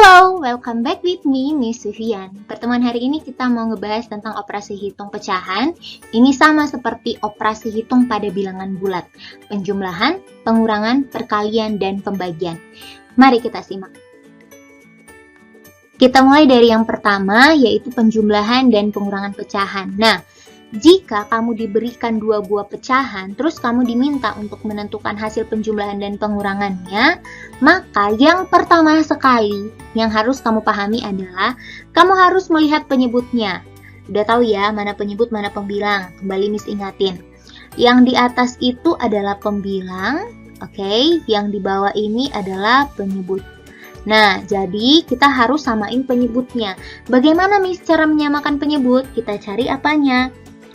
Halo, welcome back with me, Miss Vivian. Pertemuan hari ini kita mau ngebahas tentang operasi hitung pecahan. Ini sama seperti operasi hitung pada bilangan bulat. Penjumlahan, pengurangan, perkalian, dan pembagian. Mari kita simak. Kita mulai dari yang pertama, yaitu penjumlahan dan pengurangan pecahan. Nah, jika kamu diberikan dua buah pecahan, terus kamu diminta untuk menentukan hasil penjumlahan dan pengurangannya, maka yang pertama sekali yang harus kamu pahami adalah kamu harus melihat penyebutnya. Udah tahu ya, mana penyebut, mana pembilang. Kembali Miss ingatin. Yang di atas itu adalah pembilang, oke? Yang di bawah ini adalah penyebut. Nah, jadi kita harus samain penyebutnya. Bagaimana Miss cara menyamakan penyebut? Kita cari apanya?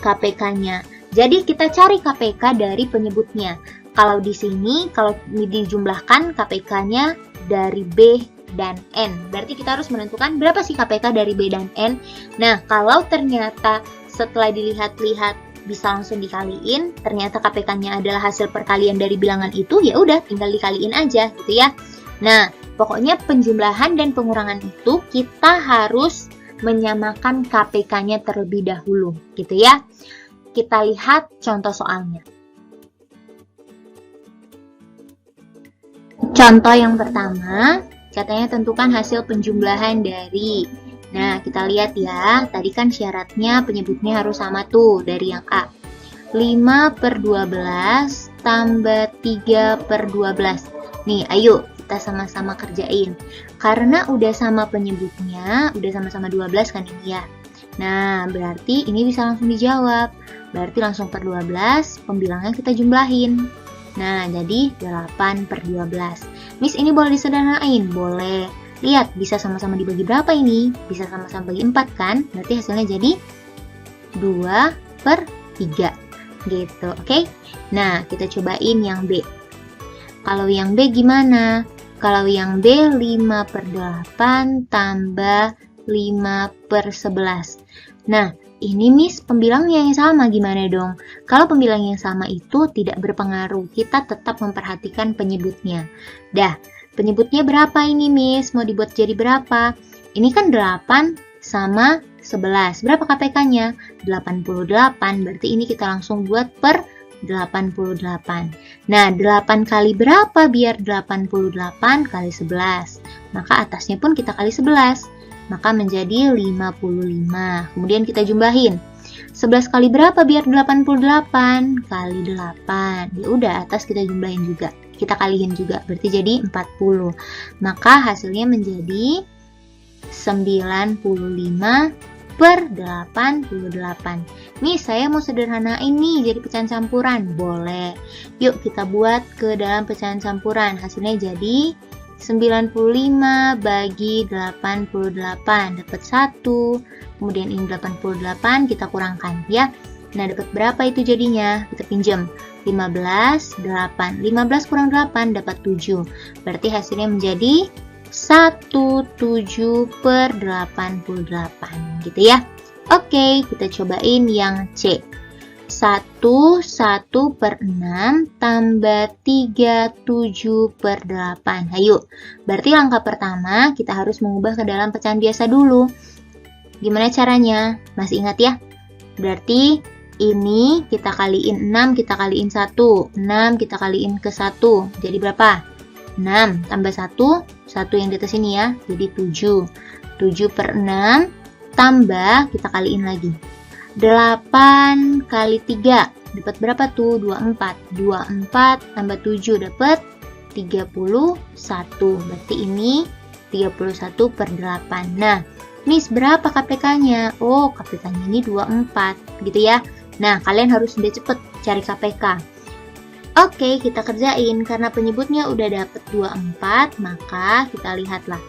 KPK-nya. Jadi kita cari KPK dari penyebutnya. Kalau di sini, kalau dijumlahkan KPK-nya dari B dan N. Berarti kita harus menentukan berapa sih KPK dari B dan N. Nah, kalau ternyata setelah dilihat-lihat bisa langsung dikaliin, ternyata KPK-nya adalah hasil perkalian dari bilangan itu, ya udah tinggal dikaliin aja gitu ya. Nah, pokoknya penjumlahan dan pengurangan itu kita harus menyamakan KPK-nya terlebih dahulu, gitu ya. Kita lihat contoh soalnya. Contoh yang pertama, katanya tentukan hasil penjumlahan dari. Nah, kita lihat ya, tadi kan syaratnya penyebutnya harus sama tuh dari yang A. 5/12 tambah 3/12. Nih, ayo kita sama-sama kerjain. Karena udah sama penyebutnya, udah sama-sama 12 kan ini ya. Nah, berarti ini bisa langsung dijawab. Berarti langsung per 12, pembilangnya kita jumlahin. Nah, jadi 8/12. Miss, ini boleh disederhanain? Boleh. Lihat, bisa sama-sama dibagi berapa ini? Bisa sama-sama bagi 4 kan? Berarti hasilnya jadi 2/3. Gitu, oke? Nah, kita cobain yang B. Kalau yang B gimana? Kalau yang B 5/8 tambah 5/11. Nah, ini Miss pembilangnya yang sama gimana dong? Kalau pembilang yang sama itu tidak berpengaruh, kita tetap memperhatikan penyebutnya. Dah, penyebutnya berapa ini Miss? Mau dibuat jadi berapa? Ini kan 8 sama 11. Berapa KPK-nya? 88, berarti ini kita langsung buat per 88. Nah, 8 kali berapa biar 88 kali 11? Maka atasnya pun kita kali 11. Maka menjadi 55. Kemudian kita jumlahin. 11 kali berapa biar 88? Kali 8. Ya udah, atas kita jumlahin juga. Kita kalihin juga. Berarti jadi 40. Maka hasilnya menjadi 95/88. Nih, saya mau sederhanain nih jadi pecahan campuran. Boleh. Yuk kita buat ke dalam pecahan campuran. Hasilnya jadi 95 bagi 88. Dapat 1. Kemudian ini 88 kita kurangkan ya. Nah, dapat berapa itu jadinya? Kita pinjam. 15, 8. 15 kurang 8 dapat 7. Berarti hasilnya menjadi 17/88 gitu ya. Oke, kita cobain yang C. 1/6 tambah 37/8. Ayo, berarti langkah pertama kita harus mengubah ke dalam pecahan biasa dulu. Gimana caranya? Masih ingat ya? Berarti ini kita kaliin 6, kita kaliin 1. 6 kita kaliin ke 1. Jadi berapa? 6 tambah 1, 1 yang di atas ini ya, jadi 7. 7/6 tambah, kita kaliin lagi. 8 kali 3, dapat berapa tuh? 24. 24 tambah 7 dapat 31. Berarti ini 31/8. Nah, Miss berapa KPK-nya? Oh, KPK-nya ini 24, gitu ya. Nah, kalian harus udah cepet cari KPK. Oke, kita kerjain. Karena penyebutnya udah dapet 24, maka kita lihatlah.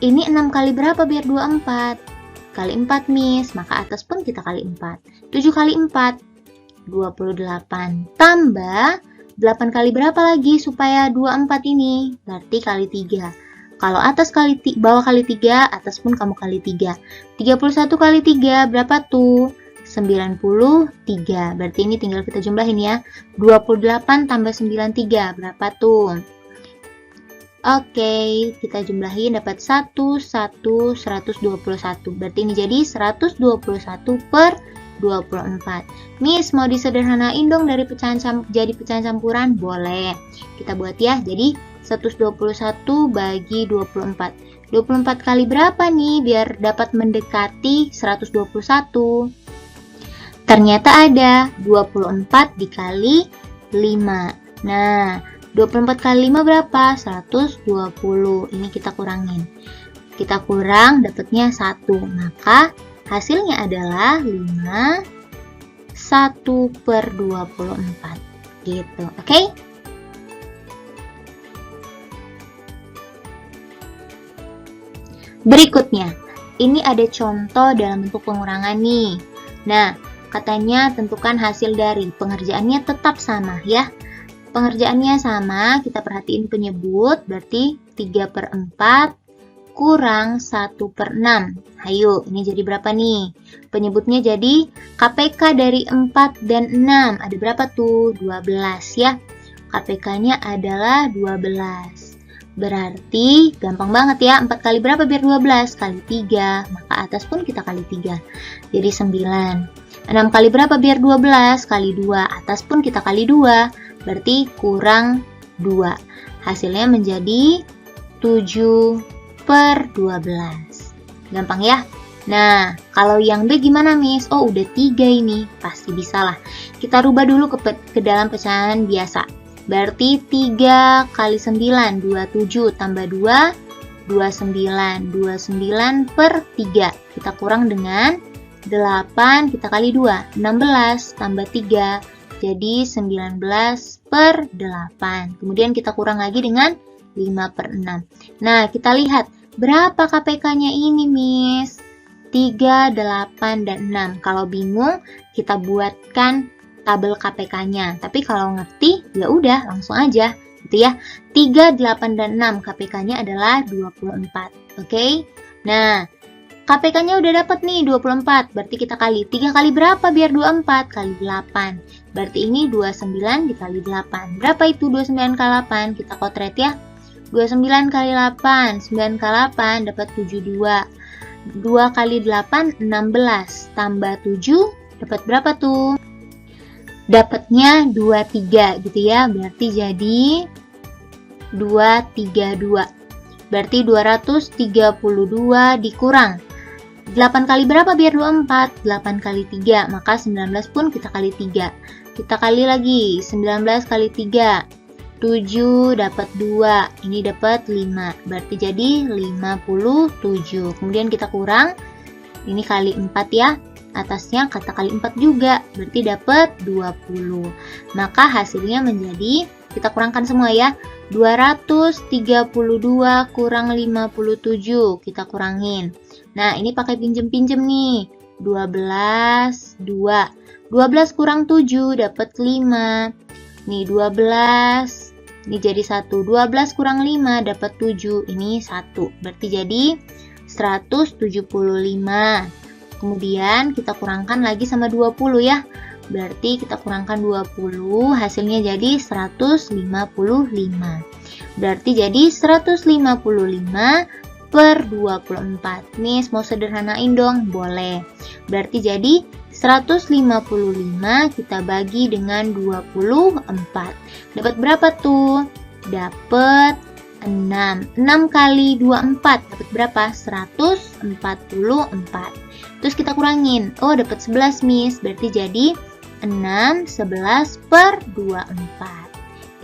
Ini 6 kali berapa biar 24? Kali 4, Miss. Maka atas pun kita kali 4. 7 kali 4, 28. Tambah 8 kali berapa lagi supaya 24 ini? Berarti kali 3. Kalau atas kali bawah kali 3, atas pun kamu kali 3. 31 kali 3 berapa tuh? 93. Berarti ini tinggal kita jumlahin ya. 28 tambah 93 berapa tuh? Oke, kita jumlahin dapat 121. Berarti ini jadi 121 per 24. Miss, mau disederhanain dong dari jadi pecahan campuran? Boleh. Kita buat ya. Jadi 121 bagi 24. 24 kali berapa nih biar dapat mendekati 121? Ternyata ada 24 dikali 5. Nah, 24 kali 5 berapa? 120. Ini kita kurangin. Kita kurang, dapatnya 1. Maka hasilnya adalah 5 1 per 24. Gitu, oke? Berikutnya, ini ada contoh dalam bentuk pengurangan nih. Nah, katanya tentukan hasil dari pengerjaannya tetap sama ya. Pengerjaannya sama, kita perhatiin penyebut, berarti 3 per 4 kurang 1 per 6. Ayo, ini jadi berapa nih? Penyebutnya jadi KPK dari 4 dan 6. Ada berapa tuh? 12 ya. KPK-nya adalah 12. Berarti, gampang banget ya. 4 kali berapa biar 12? Kali 3. Maka atas pun kita kali 3. Jadi 9. 6 kali berapa biar 12? Kali 2. Atas pun kita kali 2. Berarti kurang 2. Hasilnya menjadi 7 per 12. Gampang ya? Nah, kalau yang B gimana, Miss? Oh, udah 3 ini. Pasti bisa lah. Kita rubah dulu ke dalam pecahan biasa. Berarti 3 kali 9, 27 tambah 2, 29. 29 per 3. Kita kurang dengan 8, kita kali 2. 16 tambah 3. Jadi 19 per 8. Kemudian kita kurang lagi dengan 5 per 6. Nah, kita lihat berapa KPK-nya ini, Miss? 3, 8, dan 6. Kalau bingung, kita buatkan tabel KPK-nya. Tapi kalau ngerti, ya udah langsung aja. Gitu ya. 3, 8, dan 6 KPK-nya adalah 24. Oke? Nah, KPK-nya udah dapat nih 24, berarti kita kali 3 kali berapa biar 24? Kali 8. Berarti ini 29 dikali 8. Berapa itu 29 kali 8? Kita kotret ya. 29 kali 8, 9 kali 8 dapat 72. 2 kali 8, 16. Tambah 7, dapat berapa tuh? Dapatnya 23 gitu ya, berarti jadi 232. Berarti 232 dikurang 8 kali berapa biar 24? 8 kali 3, maka 19 pun kita kali 3. Kita kali lagi, 19 kali 3. 7 dapat 2, ini dapat 5. Berarti jadi 57. Kemudian kita kurang, ini kali 4 ya. Atasnya kata kali 4 juga, berarti dapat 20. Maka hasilnya menjadi, kita kurangkan semua ya. 232 kurang 57, kita kurangin. Nah, ini pakai pinjem-pinjem nih. 12, 2. 12 kurang 7 dapat 5. Nih 12, ini jadi 1. 12 kurang 5 dapat 7. Ini 1. Berarti jadi 175. Kemudian kita kurangkan lagi sama 20 ya. Berarti kita kurangkan 20, hasilnya jadi 155. Berarti jadi 155 per 24. Miss, mau sederhanain dong? Boleh. Berarti jadi 155 kita bagi dengan 24. Dapat berapa tuh? Dapat 6. 6 kali 24 dapat berapa? 144. Terus kita kurangin. Oh, dapat 11, Miss. Berarti jadi 6, 11 per 24.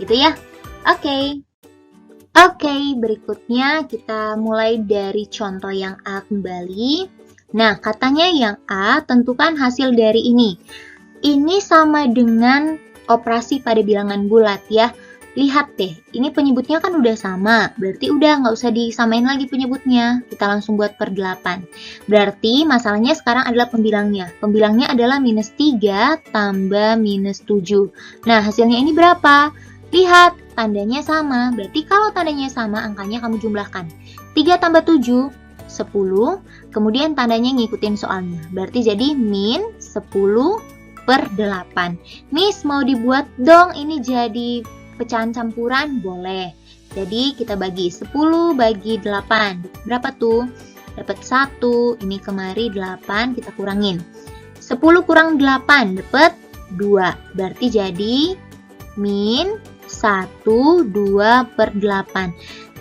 Gitu ya? Oke. Oke, berikutnya kita mulai dari contoh yang A kembali. Nah, katanya yang A, tentukan hasil dari ini. Ini sama dengan operasi pada bilangan bulat ya. Lihat deh, ini penyebutnya kan udah sama. Berarti udah nggak usah disamain lagi penyebutnya. Kita langsung buat per 8. Berarti masalahnya sekarang adalah pembilangnya. Pembilangnya adalah minus 3 tambah minus 7. Nah, hasilnya ini berapa? Lihat, tandanya sama. Berarti kalau tandanya sama, angkanya kamu jumlahkan. 3 tambah 7, 10. Kemudian tandanya ngikutin soalnya. Berarti jadi min 10 per 8. Miss, mau dibuat dong ini jadi pecahan campuran? Boleh. Jadi kita bagi 10 bagi 8. Berapa tuh? Dapat 1. Ini kemari 8, kita kurangin. 10 kurang 8 dapat 2. Berarti jadi min 1, 2 per 8.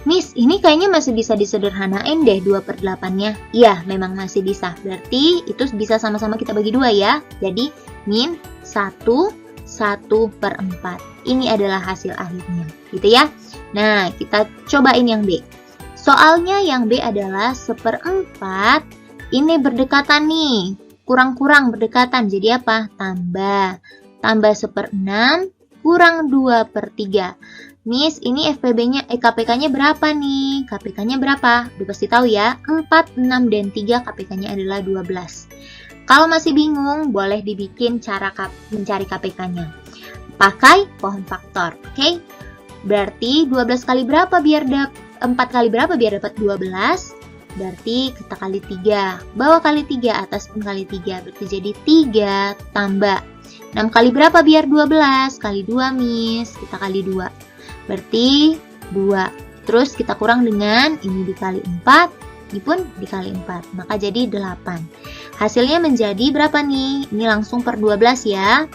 Miss, ini kayaknya masih bisa disederhanain deh 2 per 8-nya. Iya, memang masih bisa. Berarti itu bisa sama-sama kita bagi 2 ya. Jadi min 1, 1 per 4. Ini adalah hasil akhirnya. Gitu ya. Nah, kita cobain yang B. Soalnya yang B adalah 1/4. Ini berdekatan nih. Kurang-kurang berdekatan. Jadi apa? Tambah. Tambah 1/6 kurang 2 per 3. Miss, ini FPB-nya, KPK-nya berapa nih? KPK-nya berapa? Udah pasti tahu ya. 4, 6, dan 3 KPK-nya adalah 12. Kalau masih bingung, boleh dibikin cara mencari KPK-nya. Pakai pohon faktor, oke? Berarti 12 kali berapa biar 4 kali berapa biar dapat 12? Berarti kita kali 3. Bawah kali 3, atas pun kali 3. Berarti jadi 3 tambah 6 kali berapa biar 12? Kali 2, Miss. Kita kali 2. Berarti 2. Terus kita kurang dengan ini dikali 4, ini pun dikali 4. Maka jadi 8. Hasilnya menjadi berapa nih? Ini langsung per 12 ya.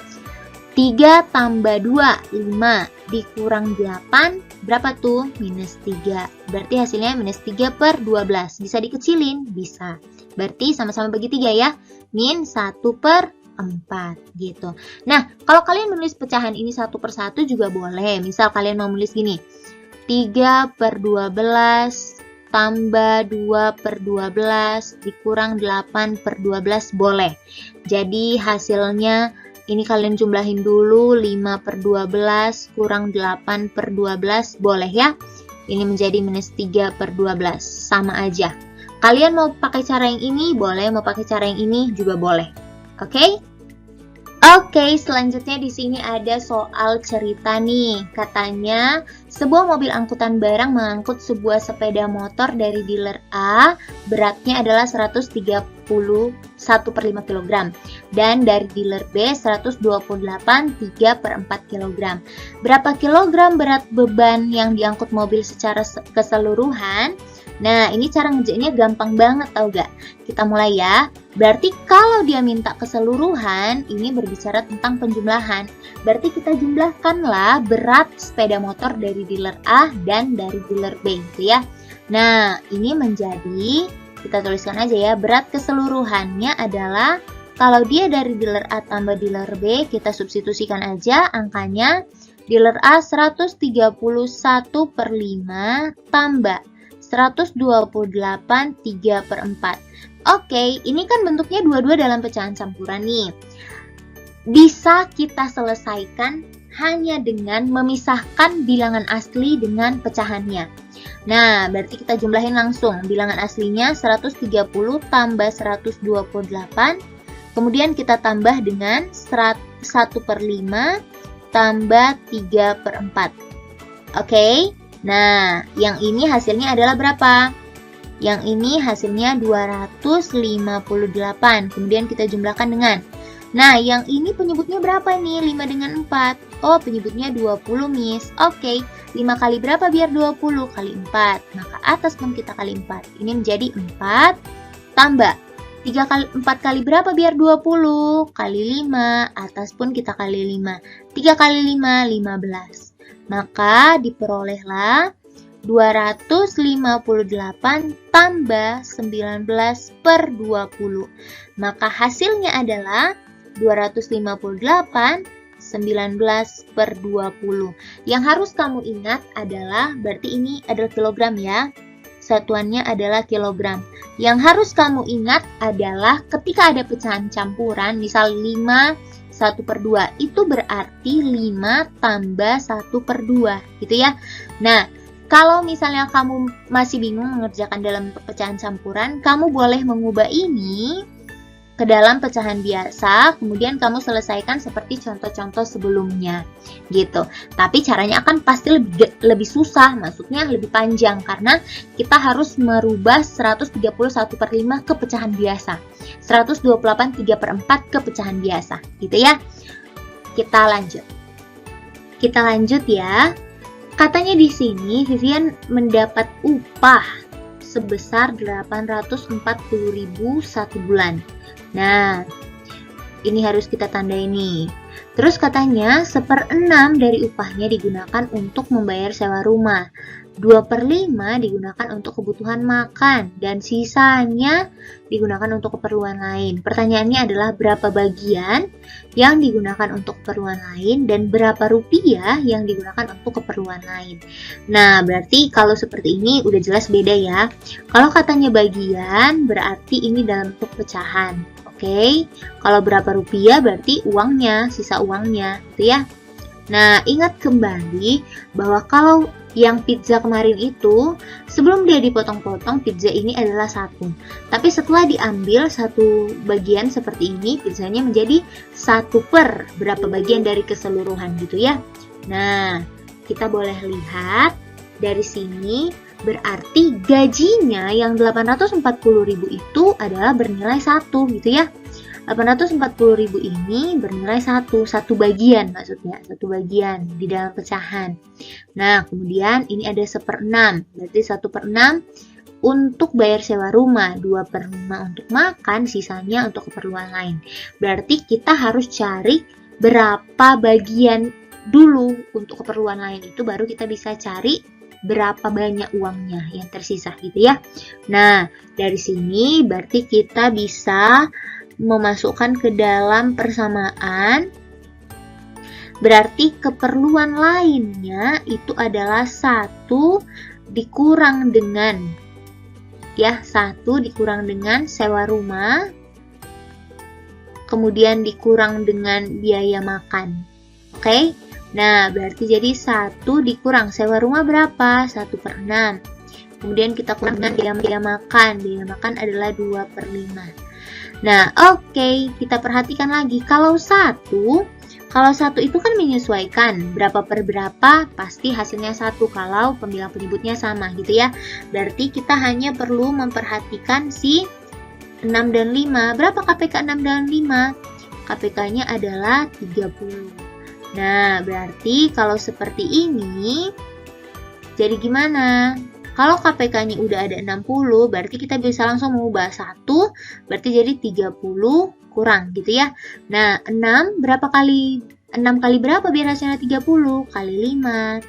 3 tambah 2, 5. Dikurang 8, berapa tuh? Minus 3. Berarti hasilnya minus 3 per 12. Bisa dikecilin? Bisa. Berarti sama-sama bagi 3 ya. Min 1 per 4 gitu. Nah, kalau kalian menulis pecahan ini 1 per 1 juga boleh. Misal kalian mau menulis gini. 3 per 12 tambah 2 per 12 dikurang 8 per 12 boleh. Jadi hasilnya ini kalian jumlahin dulu, 5 per 12 kurang 8 per 12 boleh ya. Ini menjadi minus 3 per 12, sama aja. Kalian mau pakai cara yang ini boleh, mau pakai cara yang ini juga boleh. Oke? Oke, selanjutnya di sini ada soal cerita nih. Katanya, sebuah mobil angkutan barang mengangkut sebuah sepeda motor dari dealer A, beratnya adalah 131 per 5 kg. Dan dari dealer B, 128 3 per 4 kg. Berapa kilogram berat beban yang diangkut mobil secara keseluruhan? Nah, ini cara ngerjainnya gampang banget, tau gak? Kita mulai ya. Berarti kalau dia minta keseluruhan, ini berbicara tentang penjumlahan. Berarti kita jumlahkanlah berat sepeda motor dari dealer A dan dari dealer B, gitu ya. Nah, ini menjadi, kita tuliskan aja ya, berat keseluruhannya adalah, kalau dia dari dealer A tambah dealer B, kita substitusikan aja angkanya, dealer A 131 per 5 tambah 128 3 per 4. Oke, ini kan bentuknya dua-dua dalam pecahan campuran nih. Bisa kita selesaikan hanya dengan memisahkan bilangan asli dengan pecahannya. Nah, berarti kita jumlahin langsung. Bilangan aslinya 130 tambah 128. Kemudian kita tambah dengan 1 per 5 tambah 3 per 4. Oke. Nah, yang ini hasilnya adalah berapa? Yang ini hasilnya 258. Kemudian kita jumlahkan dengan. Nah, yang ini penyebutnya berapa nih? 5 dengan 4. Oh, penyebutnya 20, Miss. Oke, 5 kali berapa biar 20? Kali 4. Maka atas pun kita kali 4. Ini menjadi 4 tambah 4 kali berapa biar 20? Kali 5. Atas pun kita kali 5. 3 kali 5, 15. Maka diperolehlah 258 tambah 19 per 20. Maka hasilnya adalah 258 19 per 20. Yang harus kamu ingat adalah, berarti ini adalah kilogram ya. Satuannya adalah kilogram. Yang harus kamu ingat adalah ketika ada pecahan campuran, misal 5 1 per 2, itu berarti 5 tambah 1 per 2, gitu ya. Nah, kalau misalnya kamu masih bingung mengerjakan dalam pecahan campuran, kamu boleh mengubah ini ke dalam pecahan biasa, kemudian kamu selesaikan seperti contoh-contoh sebelumnya, gitu. Tapi caranya akan pasti lebih susah, maksudnya lebih panjang, karena kita harus merubah 131 per 5 ke pecahan biasa, 128 3 per 4 ke pecahan biasa, gitu ya. Kita lanjut ya. Katanya di sini Vivian mendapat upah sebesar 840.000 satu bulan. Nah, ini harus kita tandai nih. Terus katanya 1/6 dari upahnya digunakan untuk membayar sewa rumah, 2/5 digunakan untuk kebutuhan makan, dan sisanya digunakan untuk keperluan lain. Pertanyaannya adalah berapa bagian yang digunakan untuk keperluan lain dan berapa rupiah yang digunakan untuk keperluan lain. Nah, berarti kalau seperti ini udah jelas beda ya. Kalau katanya bagian, berarti ini dalam bentuk pecahan. Oke, kalau berapa rupiah berarti uangnya, sisa uangnya, gitu ya. Nah, ingat kembali bahwa kalau yang pizza kemarin itu, sebelum dia dipotong-potong, pizza ini adalah satu. Tapi setelah diambil satu bagian seperti ini, pizzanya menjadi 1/, berapa bagian dari keseluruhan gitu ya. Nah, kita boleh lihat dari sini, berarti gajinya yang 840.000 itu adalah bernilai 1 gitu ya. 840.000 ini bernilai 1 bagian, maksudnya 1 bagian di dalam pecahan. Nah, kemudian ini ada 1/6, berarti 1/6 untuk bayar sewa rumah, 2/5 untuk makan, sisanya untuk keperluan lain. Berarti kita harus cari berapa bagian dulu untuk keperluan lain, itu baru kita bisa cari berapa banyak uangnya yang tersisa gitu ya. Nah, dari sini berarti kita bisa memasukkan ke dalam persamaan. Berarti keperluan lainnya itu adalah 1 dikurang dengan ya, 1 dikurang dengan sewa rumah, kemudian dikurang dengan biaya makan. Oke? Nah, berarti jadi 1 dikurang sewa rumah berapa? 1/6. Kemudian kita kurang dengan biaya makan. Biaya makan adalah 2/5. Nah, oke, kita perhatikan lagi. Kalau 1 itu kan menyesuaikan berapa per berapa, pasti hasilnya 1 kalau pembilang penyebutnya sama gitu ya. Berarti kita hanya perlu memperhatikan si 6 dan 5. Berapa KPK 6 dan 5? KPK-nya adalah 30. Nah, berarti kalau seperti ini, jadi gimana? Kalau KPK-nya udah ada 60, berarti kita bisa langsung mengubah 1, berarti jadi 30 kurang gitu ya. Nah, 6 kali berapa biar hasilnya 30? Kali 5.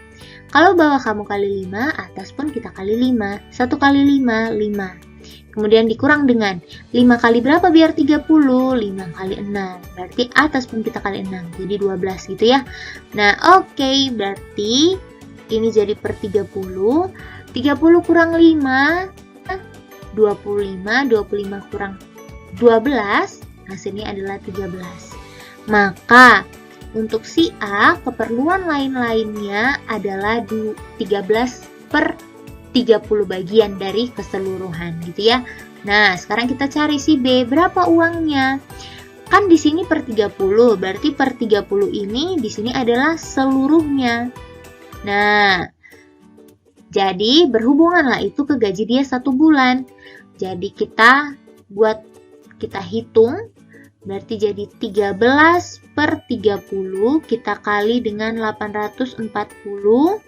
Kalau bawah kamu kali 5, atas pun kita kali 5. 1 kali 5, 5. Kemudian dikurang dengan 5 kali berapa biar 30? 5 kali 6. Berarti atas pun kita kali 6. Jadi 12 gitu ya. Nah, oke. Berarti ini jadi per 30. 30 kurang 5. 25. 25 kurang 12. Hasilnya adalah 13. Maka untuk si A, keperluan lain-lainnya adalah 13 per 30 bagian dari keseluruhan gitu ya. Nah, sekarang kita cari si B, berapa uangnya? Kan di sini per 30, berarti per 30 ini di sini adalah seluruhnya. Nah, jadi berhubunganlah itu ke gaji dia 1 bulan. Jadi kita hitung, berarti jadi 13 per 30 kita kali dengan 840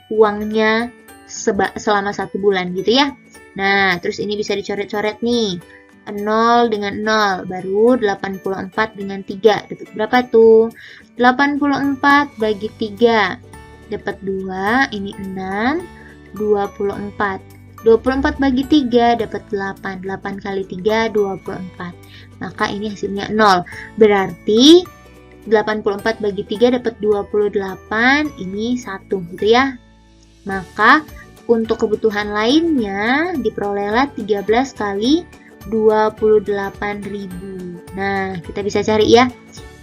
uangnya selama 1 bulan gitu ya. Nah, terus ini bisa dicoret-coret nih. 0 dengan 0, baru 84 dengan 3. Dapat berapa tuh? 84 bagi 3. Dapat 2, ini 6, 24. 24 bagi 3 dapat 8. 8 kali 3, 24. Maka ini hasilnya 0. Berarti 84 bagi 3 dapat 28, ini 1 gitu ya. Maka untuk kebutuhan lainnya diperolehlah 13 kali 28.000. Nah, kita bisa cari ya.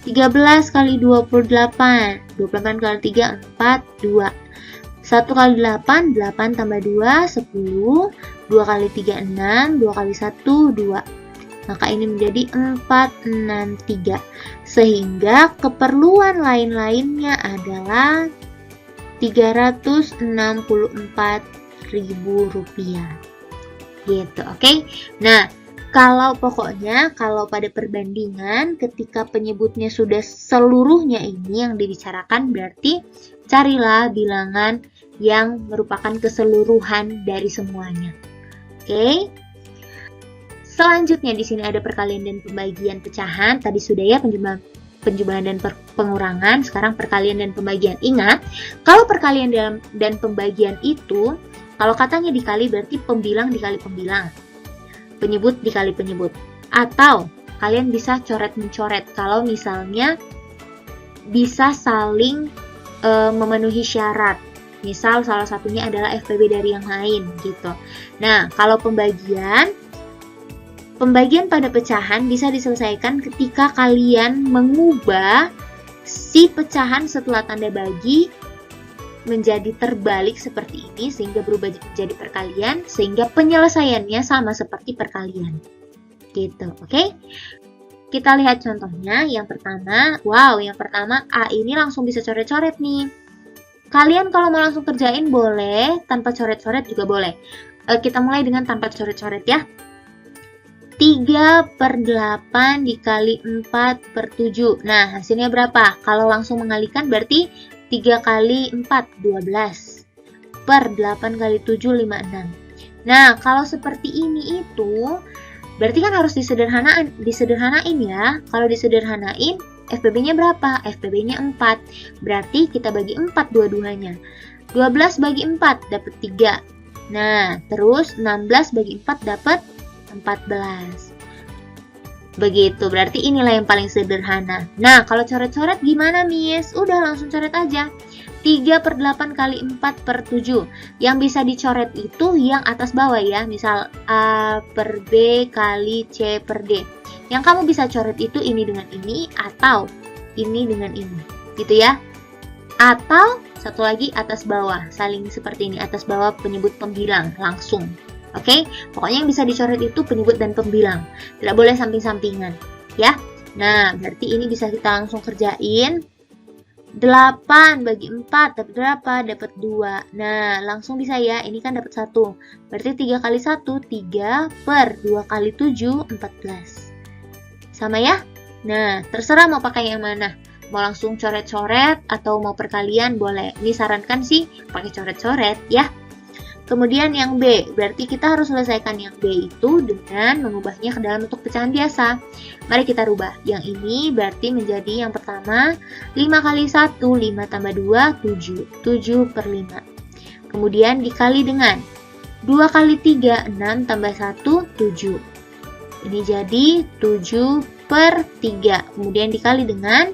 13 kali 28. 28 kali 3, 4, 2. 1 kali 8, 8 tambah 2, 10. 2 kali 3, 6. 2 kali 1, 2. Maka ini menjadi 463. Sehingga keperluan lain-lainnya adalah Rp364.000 gitu, oke? Nah, kalau pada perbandingan ketika penyebutnya sudah seluruhnya ini yang dibicarakan, berarti carilah bilangan yang merupakan keseluruhan dari semuanya. Oke. Selanjutnya di sini ada perkalian dan pembagian pecahan. Tadi sudah ya penjumlahan dan pengurangan. Sekarang perkalian dan pembagian. Ingat, kalau perkalian dan pembagian itu, kalau katanya dikali berarti pembilang dikali pembilang, penyebut dikali penyebut. Atau kalian bisa coret-mencoret kalau misalnya bisa saling memenuhi syarat. Misal salah satunya adalah FPB dari yang lain gitu. Nah, kalau pembagian pada pecahan bisa diselesaikan ketika kalian mengubah si pecahan setelah tanda bagi menjadi terbalik seperti ini sehingga berubah menjadi perkalian, sehingga penyelesaiannya sama seperti perkalian. Gitu, oke? Kita lihat contohnya. Yang pertama, yang pertama A ini langsung bisa coret-coret nih. Kalian kalau mau langsung kerjain boleh, tanpa coret-coret juga boleh. Kita mulai dengan tanpa coret-coret ya. 3/8 dikali 4/7. Nah, hasilnya berapa? Kalau langsung mengalihkan berarti 3 kali 4, 12. Per 8 kali 7, 56. Nah, kalau seperti ini itu, berarti kan harus disederhanain ya. Kalau disederhanain, FPB-nya berapa? FPB-nya 4. Berarti kita bagi 4 dua-duanya. 12 bagi 4 dapat 3. Nah, terus 16 bagi 4 dapat 14. Begitu, berarti inilah yang paling sederhana. Nah, kalau coret-coret gimana, Miss? Udah langsung coret aja. 3/8 kali 4/7. Yang bisa dicoret itu yang atas bawah ya. Misal A per B kali C per D. Yang kamu bisa coret itu ini dengan ini atau ini dengan ini. Gitu ya. Atau satu lagi atas bawah. Saling seperti ini. Atas bawah penyebut pembilang langsung. Oke, pokoknya yang bisa dicoret itu penyebut dan pembilang. Tidak boleh samping-sampingan, ya. Nah, berarti ini bisa kita langsung kerjain. 8 bagi 4 dapat berapa? Dapat 2. Nah, langsung bisa ya. Ini kan dapat 1. Berarti 3 kali 1, 3 per 2 kali 7, 14. Sama ya? Nah, terserah mau pakai yang mana. Mau langsung coret-coret atau mau perkalian boleh. Ini sarankan sih pakai coret-coret ya. Kemudian yang B, berarti kita harus selesaikan yang B itu dengan mengubahnya ke dalam bentuk pecahan biasa. Mari kita rubah. Yang ini berarti menjadi yang pertama 5 kali 1, 5 tambah 2, 7. 7/5. Kemudian dikali dengan 2 kali 3, 6 tambah 1, 7. Ini jadi 7/3. Kemudian dikali dengan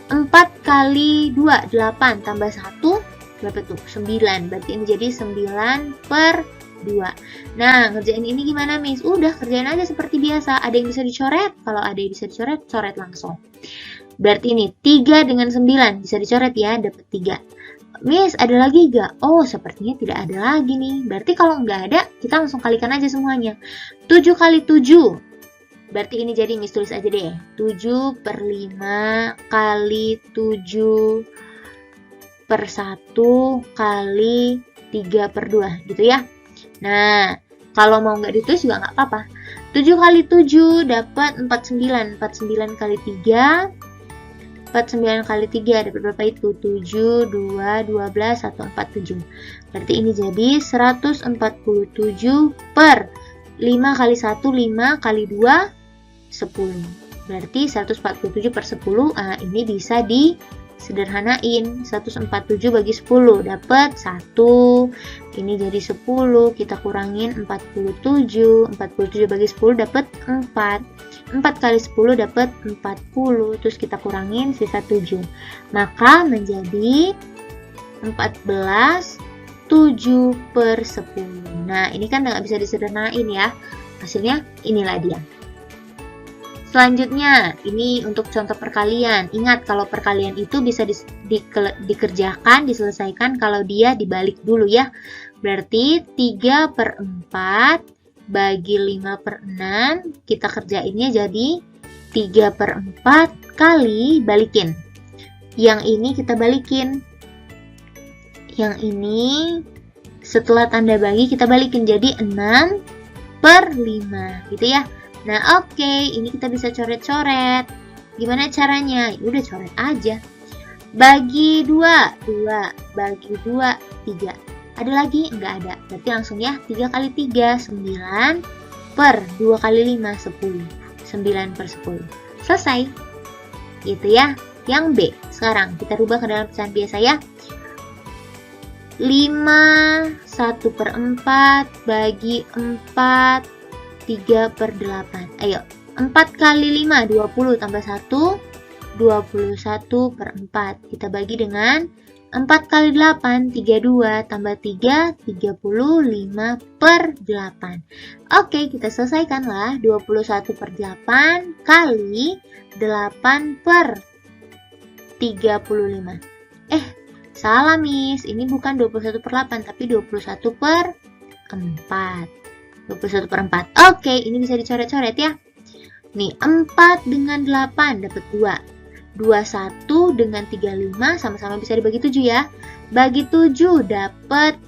4 kali 2, 8 tambah 1, berapa tuh? 9. Berarti ini jadi 9/2. Nah, ngerjain ini gimana, Miss? Udah, kerjain aja seperti biasa. Ada yang bisa dicoret? Kalau ada yang bisa dicoret, coret langsung. Berarti ini 3 dengan 9. Bisa dicoret ya, dapat 3. Miss, ada lagi gak? Oh, sepertinya tidak ada lagi nih. Berarti kalau nggak ada, kita langsung kalikan aja semuanya. 7 kali 7. Berarti ini jadi Miss tulis aja deh. 7/5 kali 7 per 1 kali 3/2 gitu ya. Nah, kalau mau nggak ditulis juga nggak apa-apa. 7 kali 7 dapat 49. 49 kali 3, 49 kali 3 dapat berapa itu? 7, 2, 12, 1, 4, 7. Berarti ini jadi 147 per 5 kali 1, 5 kali 2, 10. Berarti 147 per 10, ini bisa disederhanain. 147 bagi 10 dapat 1. Ini jadi 10, kita kurangin 47. 47 bagi 10 dapat 4. 4 kali 10 dapat 40. Terus kita kurangin sisa 7. Maka menjadi 14, 7/10. Nah, ini kan nggak bisa disederhanain ya. Hasilnya inilah dia. Selanjutnya, ini untuk contoh perkalian. Ingat, kalau perkalian itu bisa dikerjakan, diselesaikan kalau dia dibalik dulu ya. Berarti 3/4 bagi 5/6, kita kerjainnya jadi 3/4 kali balikin. Yang ini kita balikin. Yang ini setelah tanda bagi kita balikin jadi 6/5 gitu ya. Nah, oke, ini kita bisa coret-coret. Gimana caranya? Udah coret aja. Bagi 2, 2. Bagi 2, 3. Ada lagi? Enggak ada. Berarti langsung ya, 3 kali 3, 9 per 2 kali 5, 10. 9 per 10. Selesai. Gitu ya. Yang B. Sekarang kita rubah ke dalam pecahan biasa ya. 5, 1 per 4 bagi 4, 3 per 8. Ayo, 4 kali 5, 20 tambah 1, 21 per 4. Kita bagi dengan 4 kali 8, 32 tambah 3, 35 per 8. Oke, kita selesaikanlah. 21 per 8 kali 8 per 35. Salah Miss, ini bukan 21 per 8, tapi 21 per 4. 21 per 4. Oke, ini bisa dicoret-coret ya. Nih, 4 dengan 8 dapat 2. 21 dengan 35 sama-sama bisa dibagi 7 ya. Bagi 7 dapat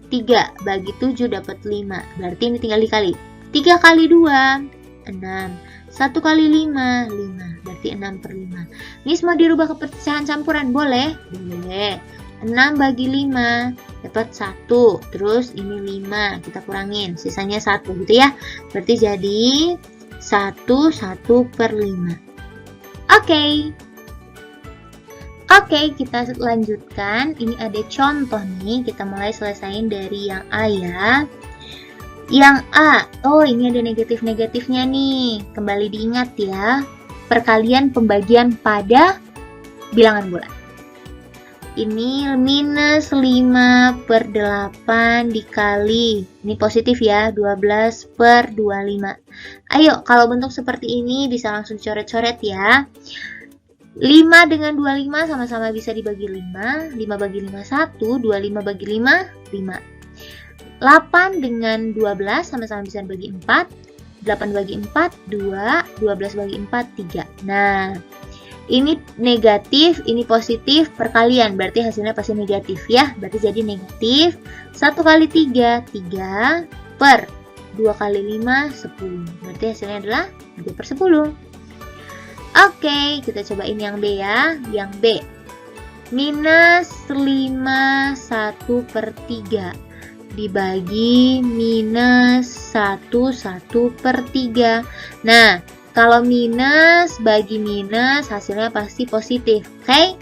3, bagi 7 dapat 5. Berarti ini tinggal dikali. 3 kali 2, 6. 1 kali 5, 5. Berarti 6 per 5. Ini semua dirubah ke pecahan campuran, boleh? Boleh. 6 bagi 5 dapat 1. Terus ini 5, kita kurangin. Sisanya 1 gitu ya. Berarti jadi 1 per 5. Oke, kita lanjutkan. Ini ada contoh nih. Kita mulai selesain dari yang A ya. Yang A, oh ini ada negatif-negatifnya nih. Kembali diingat ya. Perkalian pembagian pada bilangan bulan. Ini minus 5 per 8 dikali. Ini positif ya, 12 per 25. Ayo, kalau bentuk seperti ini bisa langsung coret-coret ya. 5 dengan 25 sama-sama bisa dibagi 5. 5 bagi 5, 1. 25 bagi 5, 5. 8 dengan 12 sama-sama bisa dibagi 4. 8 bagi 4, 2. 12 bagi 4, 3. Nah, ini negatif, ini positif, perkalian. Berarti hasilnya pasti negatif ya. Berarti jadi negatif 1 kali 3, 3 per 2 kali 5, 10. Berarti hasilnya adalah 3 per 10. Oke, kita cobain yang B ya. Yang B, minus 5 1 per 3 dibagi minus 1 per 3. Nah, kalau minus bagi minus hasilnya pasti positif. Oke,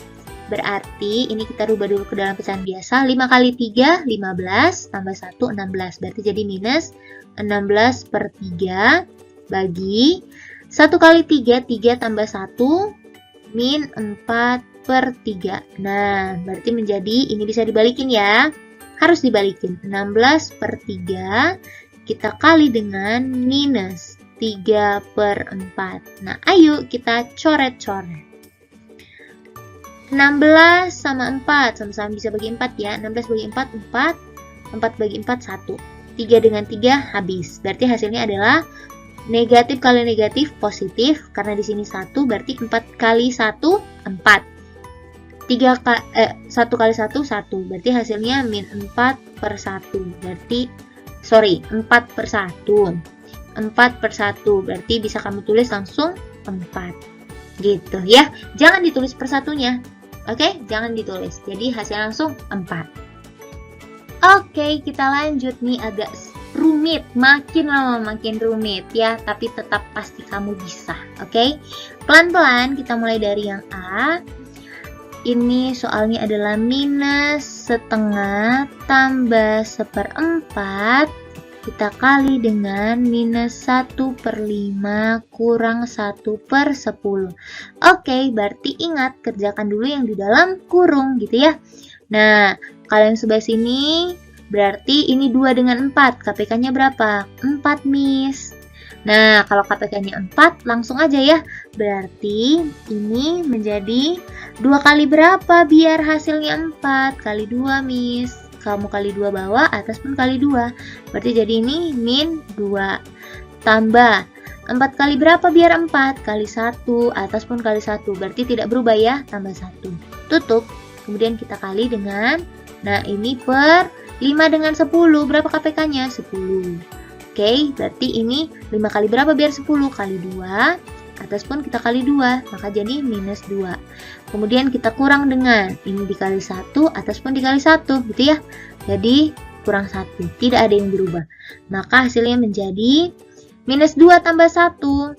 berarti ini kita rubah dulu ke dalam pecahan biasa. 5 kali 3, 15 tambah 1, 16. Berarti jadi minus 16 per 3 bagi 1 kali 3, 3 tambah 1, min 4 per 3. Nah, berarti menjadi, ini bisa dibalikin ya. Harus dibalikin. 16 per 3, kita kali dengan minus 3 per 4. Nah, ayo kita coret-coret. 16 sama 4, sama-sama bisa bagi 4 ya. 16 bagi 4, 4. 4 bagi 4, 1. 3 dengan 3, habis. Berarti hasilnya adalah negatif kali negatif positif, karena di sini 1 berarti 4 kali 1 4. 1 kali 1 1. Berarti hasilnya min 4 per 1. Berarti 4 per 1. 4 per 1. Berarti bisa kamu tulis langsung 4. Gitu ya. Jangan ditulis per satunya. Oke, jangan ditulis. Jadi hasilnya langsung 4. Oke, kita lanjut nih, agak rumit, makin lama makin rumit ya, tapi tetap pasti kamu bisa. Oke, pelan-pelan kita mulai dari yang A. Ini soalnya adalah minus setengah tambah 1/4, kita kali dengan minus 1 per 5 kurang 1 per 10. Oke, berarti ingat, kerjakan dulu yang di dalam kurung gitu ya. Nah, kalian sebelah sini berarti ini 2 dengan 4, KPK-nya berapa? 4 Miss. Nah, kalau KPK-nya 4, langsung aja ya. Berarti ini menjadi 2 kali berapa biar hasilnya 4? Kali 2 Miss. Kamu kali 2 bawah, atas pun kali 2. Berarti jadi ini min 2. Tambah 4 kali berapa biar 4? Kali 1, atas pun kali 1. Berarti tidak berubah ya, tambah 1. Tutup. Kemudian kita kali dengan, nah ini per 5 dengan 10, berapa KPK-nya? 10. Oke, berarti ini 5 kali berapa biar 10? Kali 2, atas pun kita kali 2, maka jadi minus 2. kemudian kita kurang dengan ini dikali 1, atas pun dikali 1, gitu ya. Jadi kurang 1, tidak ada yang berubah. Maka hasilnya menjadi minus 2 tambah 1.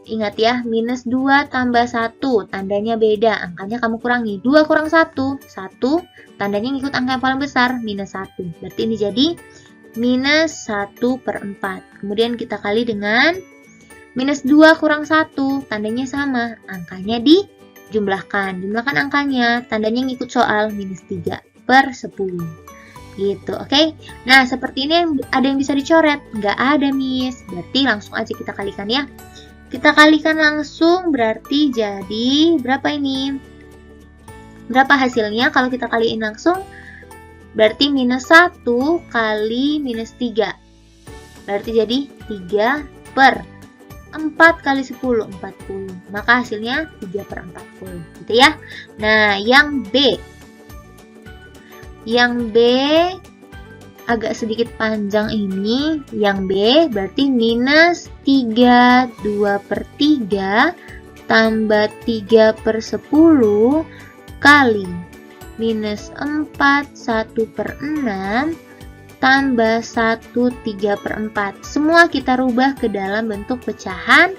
Ingat ya, minus 2 tambah 1, tandanya beda, angkanya kamu kurangi. 2 kurang 1, 1, tandanya ngikut angka yang paling besar, minus 1. Berarti ini jadi minus 1/4. Kemudian kita kali dengan minus 2 kurang 1, tandanya sama, angkanya dijumlahkan. Jumlahkan angkanya, tandanya ngikut soal, minus 3/10. Gitu, oke? Nah, seperti ini ada yang bisa dicoret? Nggak ada, Miss. Berarti langsung aja kita kalikan ya. Kita kalikan langsung, berarti jadi berapa ini? Berapa hasilnya kalau kita kaliin langsung? Berarti minus 1 kali minus 3. Berarti jadi 3/4 kali 10, 40. Maka hasilnya 3/40, gitu ya. Nah, yang B. Yang B agak sedikit panjang ini. Yang B berarti minus 3, 2/3 tambah 3/10 kali minus 4, 1/6 tambah 1, 3/4. Semua kita rubah ke dalam bentuk pecahan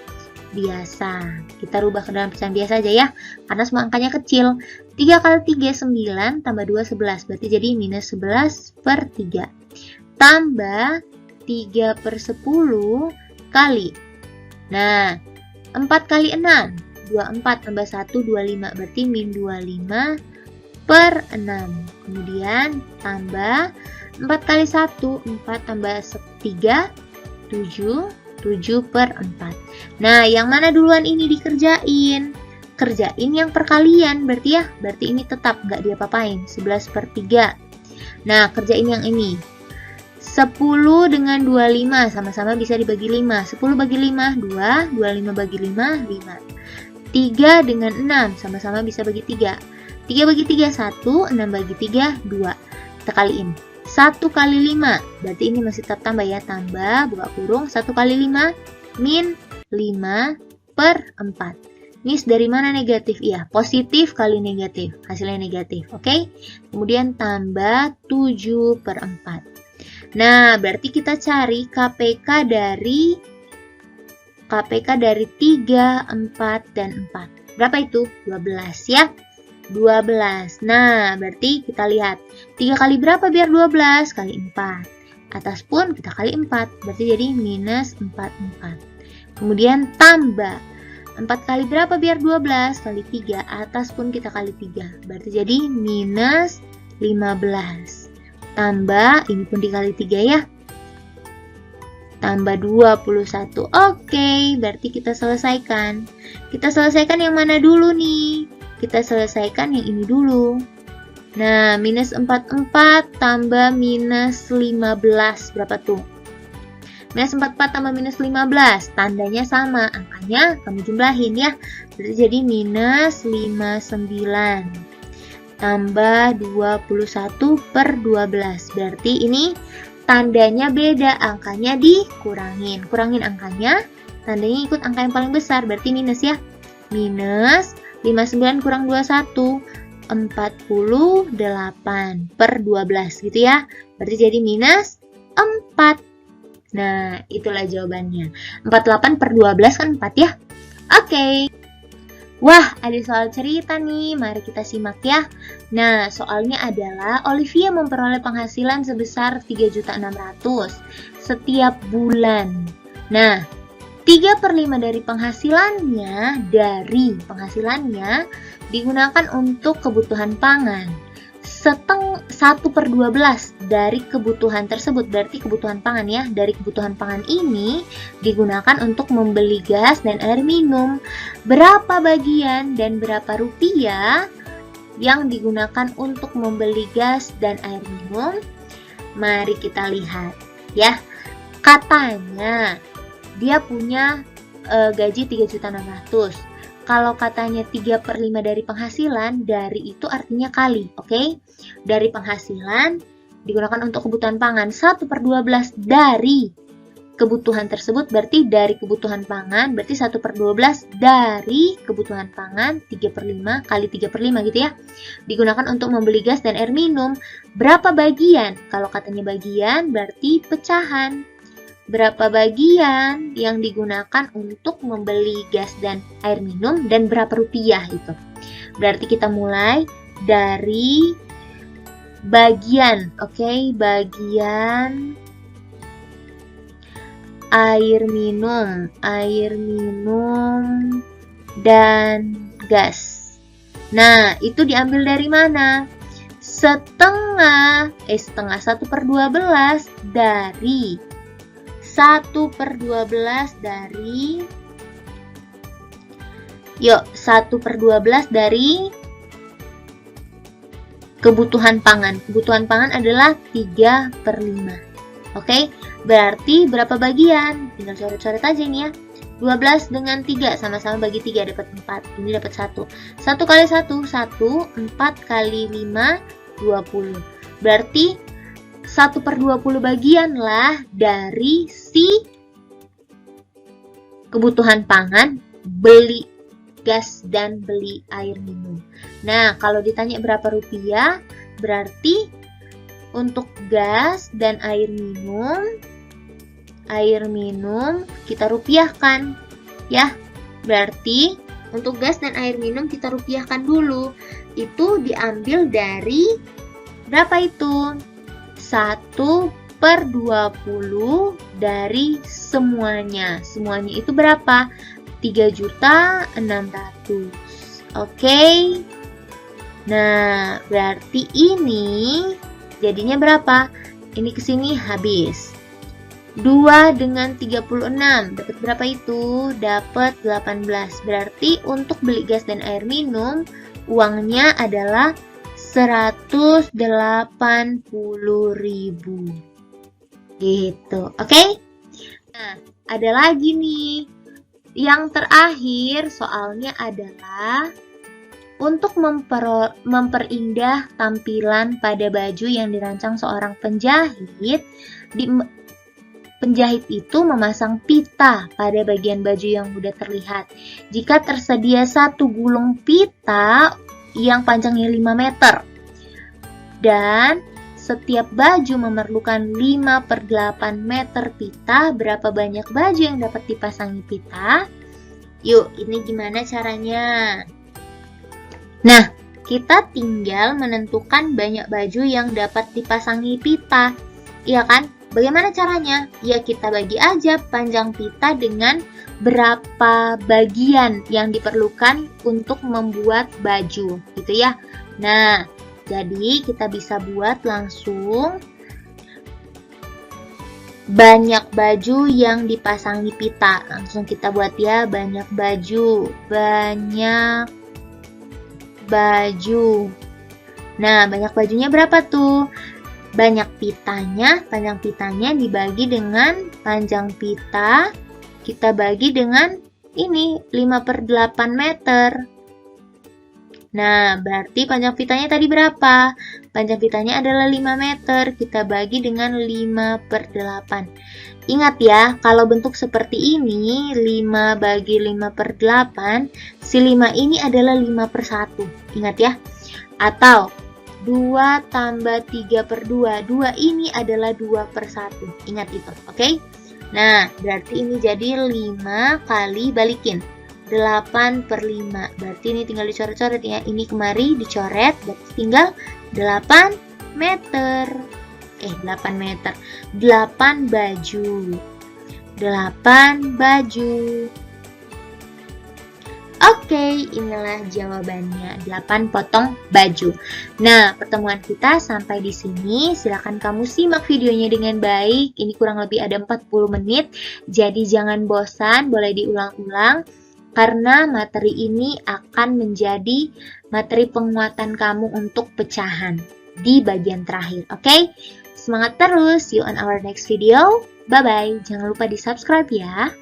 biasa. Kita rubah ke dalam pecahan biasa aja ya, karena semua angkanya kecil. 3 kali 3, 9, tambah 2, 11. Berarti jadi minus 11/3. Tambah 3/10 kali. Nah, 4 kali 6, 24 tambah 1, 25. Berarti min 25/6. Kemudian tambah 4 kali 1, 4 tambah 3, 7, 7/4. Nah, yang mana duluan ini dikerjain? Kerjain yang perkalian, berarti ya. Berarti ini tetap nggak diapa-apain, 11/3. Nah, kerjain yang ini. 10 dengan 25, sama-sama bisa dibagi 5. 10 bagi 5, 2. 25 bagi 5, 5. 3 dengan 6, sama-sama bisa bagi 3. 3 bagi 3, 1. 6 bagi 3, 2. Kita kaliin. 1 kali 5, berarti ini masih tetap tambah ya, tambah, buka kurung, 1 kali 5, min 5/4. Miss, dari mana negatif? Iya, positif kali negatif, hasilnya negatif, oke? Kemudian tambah 7/4. Nah, berarti kita cari KPK dari 3, 4, dan 4. Berapa itu? 12 ya. 12. Nah, berarti kita lihat 3 kali berapa biar 12? Kali 4. Atas pun kita kali 4. Berarti jadi minus 4/4. Kemudian tambah 4 kali berapa biar 12? Kali 3. Atas pun kita kali 3. Berarti jadi minus 15. Tambah, ini pun dikali 3 ya. Tambah 21. Oke, berarti kita selesaikan. Kita selesaikan yang mana dulu nih? Kita selesaikan yang ini dulu. Nah, minus 44 tambah minus 15. Berapa tuh? Minus 44 tambah minus 15. Tandanya sama. Angkanya kamu jumlahin ya. Berarti jadi minus 59. Tambah 21/12. Berarti ini tandanya beda. Angkanya dikurangin. Kurangin angkanya. Tandanya ikut angka yang paling besar. Berarti minus ya. Minus 59 kurang 21, 48/12 gitu ya. Berarti jadi minus 4. Nah, itulah jawabannya. 48/12 kan 4 ya. Oke. Wah, ada soal cerita nih. Mari kita simak ya. Nah, soalnya adalah Olivia memperoleh penghasilan sebesar 3.600.000 setiap bulan. Nah, 3/5 dari penghasilannya digunakan untuk kebutuhan pangan. 1/12 dari kebutuhan tersebut, berarti kebutuhan pangan ya. Dari kebutuhan pangan ini digunakan untuk membeli gas dan air minum. Berapa bagian dan berapa rupiah yang digunakan untuk membeli gas dan air minum? Mari kita lihat ya. Katanya dia punya gaji 3.600.000. Kalau katanya 3/5 dari penghasilan, dari itu artinya kali, oke? Dari penghasilan digunakan untuk kebutuhan pangan. 1/12 dari kebutuhan tersebut berarti dari kebutuhan pangan, berarti 1/12 dari kebutuhan pangan 3/5 kali 3/5 gitu ya. Digunakan untuk membeli gas dan air minum. Berapa bagian? Kalau katanya bagian berarti pecahan. Berapa bagian yang digunakan untuk membeli gas dan air minum dan berapa rupiah itu. Berarti kita mulai dari bagian, oke, bagian air minum dan gas. Nah, itu diambil dari mana? Setengah 1/12 dari 1/12 dari 1/12 dari kebutuhan pangan. Kebutuhan pangan adalah 3/5. Oke, berarti berapa bagian? Tinggal coret-coret aja nih ya. 12 dengan 3, sama-sama bagi 3, dapat 4. Ini dapat 1. 1 kali 1, 1. 4 kali 5, 20. Berarti 1/20 bagian lah dari si kebutuhan pangan, beli gas dan beli air minum. Nah, kalau ditanya berapa rupiah, berarti untuk gas dan air minum kita rupiahkan ya. Berarti untuk gas dan air minum kita rupiahkan dulu. Itu diambil dari berapa itu? 1/20 dari semuanya. Semuanya itu berapa? 3.600.000. Oke. Nah, berarti ini jadinya berapa? Ini kesini habis. 2 dengan 36. Dapat berapa itu? Dapat 18. Berarti untuk beli gas dan air minum, uangnya adalah 180.000. Gitu. Oke? Nah, ada lagi nih. Yang terakhir soalnya adalah untuk memperindah tampilan pada baju yang dirancang seorang penjahit, penjahit itu memasang pita pada bagian baju yang mudah terlihat. Jika tersedia satu gulung pita yang panjangnya 5 meter dan setiap baju memerlukan 5/8 meter pita, berapa banyak baju yang dapat dipasangi pita? Yuk, ini gimana caranya? Nah, kita tinggal menentukan banyak baju yang dapat dipasangi pita. Iya kan? Bagaimana caranya? Ya, kita bagi aja panjang pita dengan berapa bagian yang diperlukan untuk membuat baju, gitu ya. Nah, jadi kita bisa buat langsung banyak baju yang dipasangi pita. Langsung kita buat ya, banyak baju. Nah, banyak bajunya berapa tuh? Panjang pitanya dibagi dengan panjang pita, kita bagi dengan ini 5/8 meter. Nah, berarti panjang pitanya tadi berapa? Panjang pitanya adalah 5 meter, kita bagi dengan 5/8. Ingat ya, kalau bentuk seperti ini, 5 bagi 5/8, si 5 ini adalah 5/1. Ingat ya. Atau 2 tambah 3/2, 2 ini adalah 2/1. Ingat itu, oke? Nah, berarti ini jadi 5 kali balikin. 8/5. Berarti ini tinggal dicoret-coret ya. Ini kemari dicoret, berarti tinggal 8 meter. 8 meter. 8 baju. 8 baju. Oke, inilah jawabannya. 8 potong baju. Nah, pertemuan kita sampai di sini. Silakan kamu simak videonya dengan baik. Ini kurang lebih ada 40 menit. Jadi jangan bosan, boleh diulang-ulang. Karena materi ini akan menjadi materi penguatan kamu untuk pecahan di bagian terakhir. Oke? Semangat terus. See you on our next video. Bye-bye. Jangan lupa di subscribe ya.